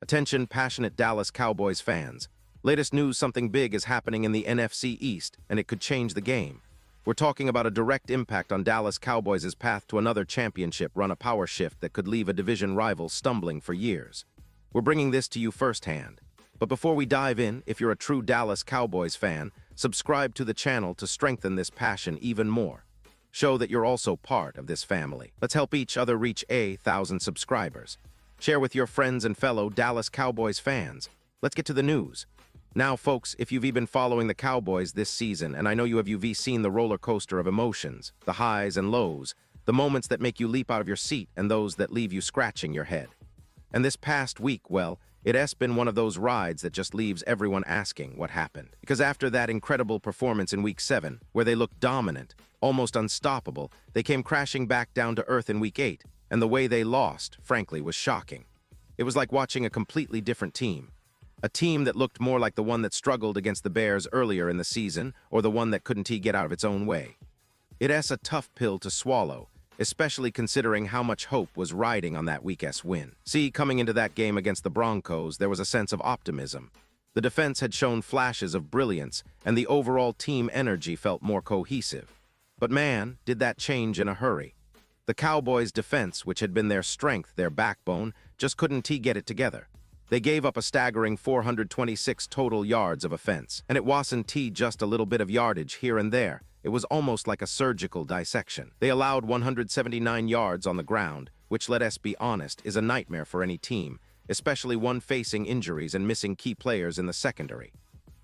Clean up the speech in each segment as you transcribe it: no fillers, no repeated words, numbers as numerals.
Attention, passionate Dallas Cowboys fans. Latest news, something big is happening in the NFC East, and it could change the game. We're talking about a direct impact on Dallas Cowboys' path to another championship run, a power shift that could leave a division rival stumbling for years. We're bringing this to you firsthand. But before we dive in, if you're a true Dallas Cowboys fan, subscribe to the channel to strengthen this passion even more. Show that you're also part of this family. Let's help each other reach 1,000 subscribers. Share with your friends and fellow Dallas Cowboys fans. Let's get to the news. Now, folks, if you've been following the Cowboys this season, and I know you've seen the roller coaster of emotions, the highs and lows, the moments that make you leap out of your seat and those that leave you scratching your head. And this past week, well, it has been one of those rides that just leaves everyone asking what happened. Because after that incredible performance in Week 7, where they looked dominant, almost unstoppable, they came crashing back down to earth in Week 8, and the way they lost, frankly, was shocking. It was like watching a completely different team. A team that looked more like the one that struggled against the Bears earlier in the season, or the one that couldn't get out of its own way. It's a tough pill to swallow, especially considering how much hope was riding on that Week 8 win. See, coming into that game against the Broncos, there was a sense of optimism. The defense had shown flashes of brilliance, and the overall team energy felt more cohesive. But man, did that change in a hurry. The Cowboys' defense, which had been their strength, their backbone, just couldn't get it together. They gave up a staggering 426 total yards of offense, and it wasn't just a little bit of yardage here and there. It was almost like a surgical dissection. They allowed 179 yards on the ground, which, let us be honest, is a nightmare for any team, especially one facing injuries and missing key players in the secondary.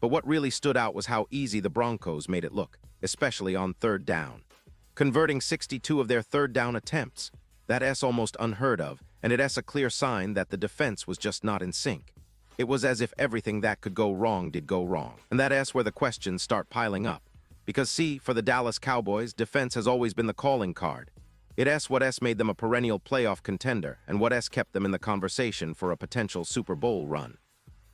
But what really stood out was how easy the Broncos made it look, especially on third down. Converting 62 of their third down attempts. That's almost unheard of, and it's a clear sign that the defense was just not in sync. It was as if everything that could go wrong did go wrong. And that's where the questions start piling up. Because see, for the Dallas Cowboys, defense has always been the calling card. It's what made them a perennial playoff contender, and what kept them in the conversation for a potential Super Bowl run.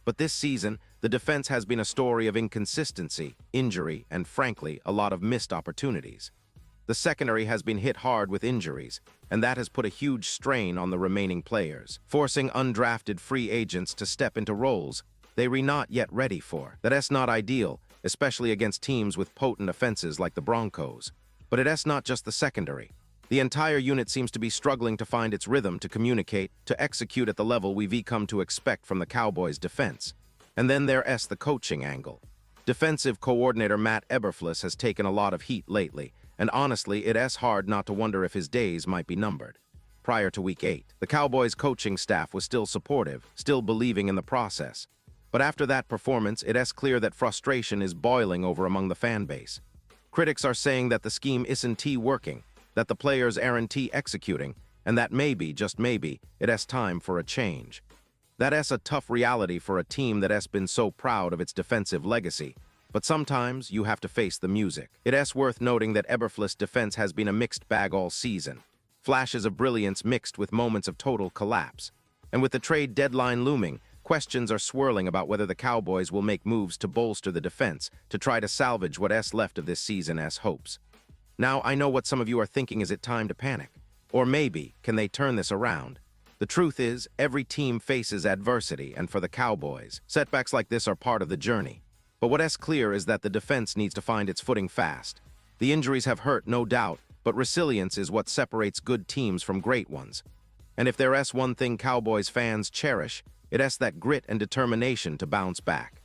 But this season, the defense has been a story of inconsistency, injury, and frankly, a lot of missed opportunities. The secondary has been hit hard with injuries, and that has put a huge strain on the remaining players, forcing undrafted free agents to step into roles they were not yet ready for. That's not ideal, especially against teams with potent offenses like the Broncos. But it's not just the secondary. The entire unit seems to be struggling to find its rhythm, to communicate, to execute at the level we've come to expect from the Cowboys' defense. And then there's the coaching angle. Defensive coordinator Matt Eberflus has taken a lot of heat lately, and honestly, it's hard not to wonder if his days might be numbered. Prior to Week 8, the Cowboys' coaching staff was still supportive, still believing in the process. But after that performance, it's clear that frustration is boiling over among the fan base. Critics are saying that the scheme isn't working, that the players aren't executing, and that maybe, just maybe, it's time for a change. That's a tough reality for a team that's been so proud of its defensive legacy. But sometimes you have to face the music. It's worth noting that Eberflus' defense has been a mixed bag all season. Flashes of brilliance mixed with moments of total collapse. And with the trade deadline looming, questions are swirling about whether the Cowboys will make moves to bolster the defense, to try to salvage what's left of this season as hopes. Now, I know what some of you are thinking: is it time to panic? Or maybe, can they turn this around? The truth is, every team faces adversity, and for the Cowboys, setbacks like this are part of the journey. But what's clear is that the defense needs to find its footing fast. The injuries have hurt, no doubt, but resilience is what separates good teams from great ones. And if there's one thing Cowboys fans cherish, it's that grit and determination to bounce back.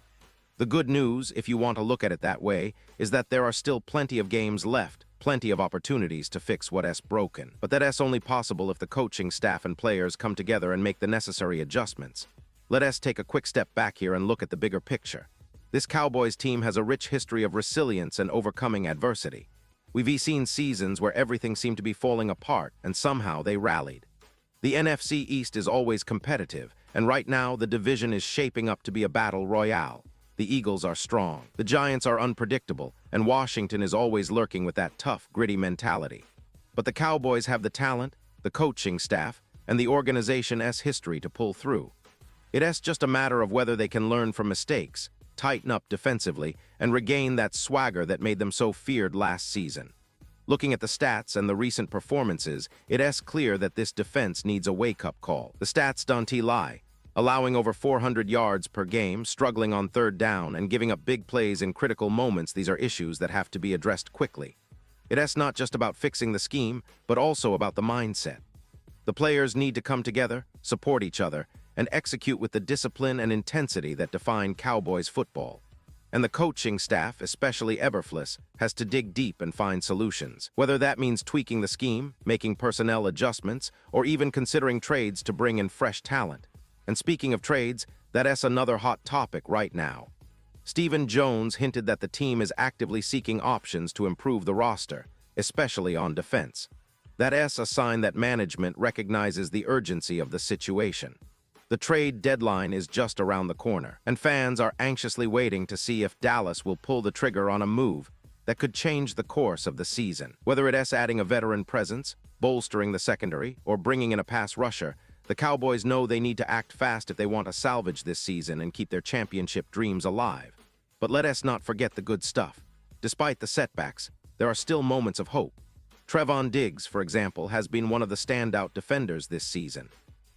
The good news, if you want to look at it that way, is that there are still plenty of games left, plenty of opportunities to fix what's broken. But that's only possible if the coaching staff and players come together and make the necessary adjustments. Let us take a quick step back here and look at the bigger picture. This Cowboys team has a rich history of resilience and overcoming adversity. We've seen seasons where everything seemed to be falling apart, and somehow they rallied. The NFC East is always competitive, and right now the division is shaping up to be a battle royale. The Eagles are strong, the Giants are unpredictable, and Washington is always lurking with that tough, gritty mentality. But the Cowboys have the talent, the coaching staff, and the organization's history to pull through. It's just a matter of whether they can learn from mistakes, tighten up defensively, and regain that swagger that made them so feared last season. Looking at the stats and the recent performances, it's clear that this defense needs a wake-up call. The stats don't lie. allowing over 400 yards per game, struggling on third down, and giving up big plays in critical moments. These are issues that have to be addressed quickly. It's not just about fixing the scheme, but also about the mindset. The players need to come together, support each other, and execute with the discipline and intensity that define Cowboys football. And the coaching staff, especially Eberflus, has to dig deep and find solutions, whether that means tweaking the scheme, making personnel adjustments, or even considering trades to bring in fresh talent. And speaking of trades, that's another hot topic right now. Stephen Jones hinted that the team is actively seeking options to improve the roster, especially on defense. That's a sign that management recognizes the urgency of the situation. The trade deadline is just around the corner, and fans are anxiously waiting to see if Dallas will pull the trigger on a move that could change the course of the season. Whether it's adding a veteran presence, bolstering the secondary, or bringing in a pass rusher, the Cowboys know they need to act fast if they want to salvage this season and keep their championship dreams alive. But let us not forget the good stuff. Despite the setbacks, there are still moments of hope. Trevon Diggs, for example, has been one of the standout defenders this season.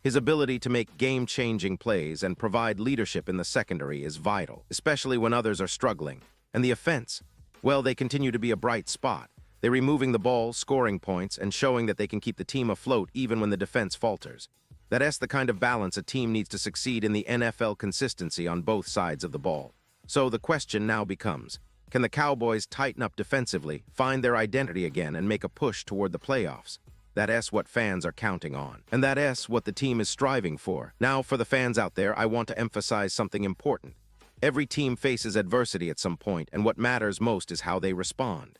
His ability to make game-changing plays and provide leadership in the secondary is vital, especially when others are struggling. And the offense, well, they continue to be a bright spot. They're removing the ball, scoring points, and showing that they can keep the team afloat even when the defense falters. That's the kind of balance a team needs to succeed in the NFL: consistency on both sides of the ball. So the question now becomes, can the Cowboys tighten up defensively, find their identity again, and make a push toward the playoffs? That's what fans are counting on, and that's what the team is striving for. Now, for the fans out there, I want to emphasize something important. Every team faces adversity at some point, and what matters most is how they respond.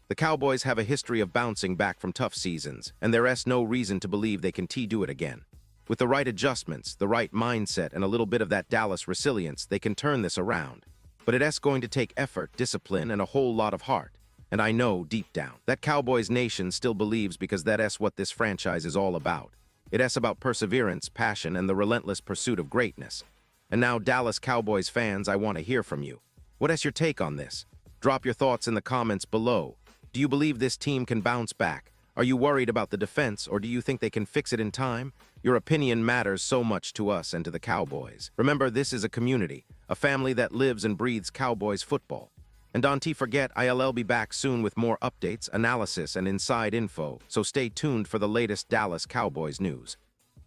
The Cowboys have a history of bouncing back from tough seasons, and there's no reason to believe they can do it again. With the right adjustments, the right mindset, and a little bit of that Dallas resilience, they can turn this around. But it's going to take effort, discipline, and a whole lot of heart. And I know, deep down, that Cowboys Nation still believes, because that's what this franchise is all about. It's about perseverance, passion, and the relentless pursuit of greatness. And now, Dallas Cowboys fans, I want to hear from you. What's your take on this? Drop your thoughts in the comments below. Do you believe this team can bounce back? Are you worried about the defense, or do you think they can fix it in time? Your opinion matters so much to us and to the Cowboys. Remember, this is a community, a family that lives and breathes Cowboys football. And don't forget, I'll be back soon with more updates, analysis, and inside info, so stay tuned for the latest Dallas Cowboys news.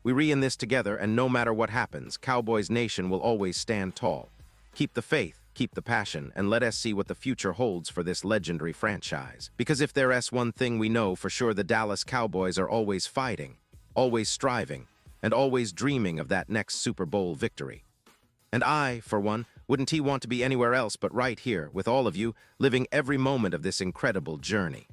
We're in this together, and no matter what happens, Cowboys Nation will always stand tall. Keep the faith, keep the passion, and let us see what the future holds for this legendary franchise. Because if there's one thing we know for sure, the Dallas Cowboys are always fighting, always striving, and always dreaming of that next Super Bowl victory. And I, for one, wouldn't want to be anywhere else but right here with all of you, living every moment of this incredible journey.